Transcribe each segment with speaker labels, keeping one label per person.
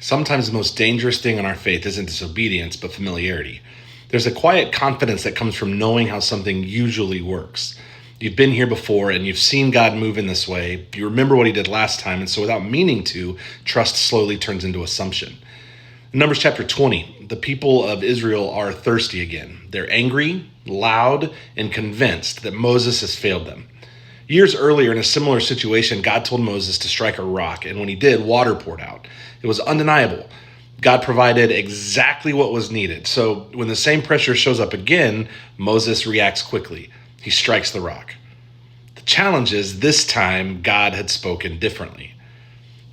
Speaker 1: Sometimes the most dangerous thing in our faith isn't disobedience, but familiarity. There's a quiet confidence that comes from knowing how something usually works. You've been here before and you've seen God move in this way. You remember what he did last time, and so without meaning to, trust slowly turns into assumption. In Numbers chapter 20, the people of Israel are thirsty again. They're angry, loud, and convinced that Moses has failed them. Years earlier, in a similar situation, God told Moses to strike a rock, and when he did, water poured out. It was undeniable. God provided exactly what was needed. So when the same pressure shows up again, Moses reacts quickly. He strikes the rock. The challenge is this time God had spoken differently.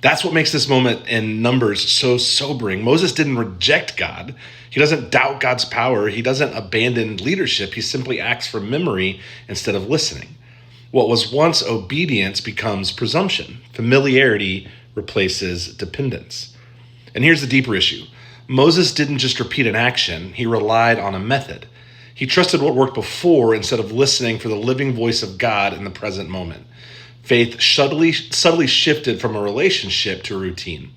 Speaker 1: That's what makes this moment in Numbers so sobering. Moses didn't reject God. He doesn't doubt God's power. He doesn't abandon leadership. He simply acts from memory instead of listening. What was once obedience becomes presumption. Familiarity replaces dependence. And here's the deeper issue. Moses didn't just repeat an action. He relied on a method. He trusted what worked before instead of listening for the living voice of God in the present moment. Faith subtly shifted from a relationship to a routine.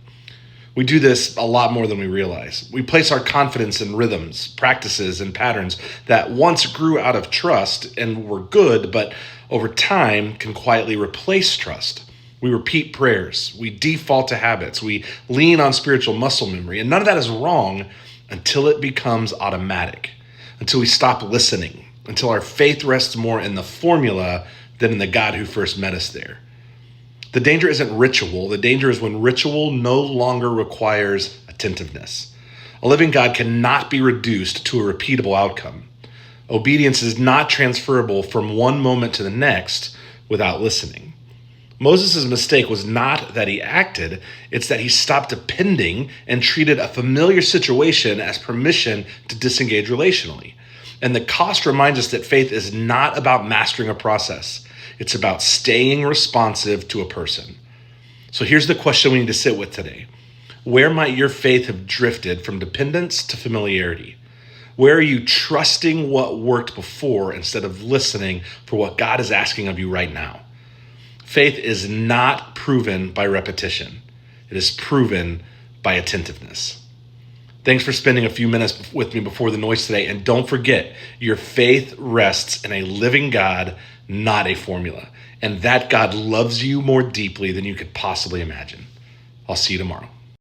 Speaker 1: We do this a lot more than we realize. We place our confidence in rhythms, practices, and patterns that once grew out of trust and were good, but over time can quietly replace trust. We repeat prayers. We default to habits. We lean on spiritual muscle memory. And none of that is wrong until it becomes automatic, until we stop listening, until our faith rests more in the formula than in the God who first met us there. The danger isn't ritual. The danger is when ritual no longer requires attentiveness. A living God cannot be reduced to a repeatable outcome. Obedience is not transferable from one moment to the next without listening. Moses' mistake was not that he acted, it's that he stopped depending and treated a familiar situation as permission to disengage relationally. And the cost reminds us that faith is not about mastering a process. It's about staying responsive to a person. So here's the question we need to sit with today. Where might your faith have drifted from dependence to familiarity? Where are you trusting what worked before instead of listening for what God is asking of you right now? Faith is not proven by repetition. It is proven by attentiveness. Thanks for spending a few minutes with me before the noise today. And don't forget, your faith rests in a living God, not a formula. And that God loves you more deeply than you could possibly imagine. I'll see you tomorrow.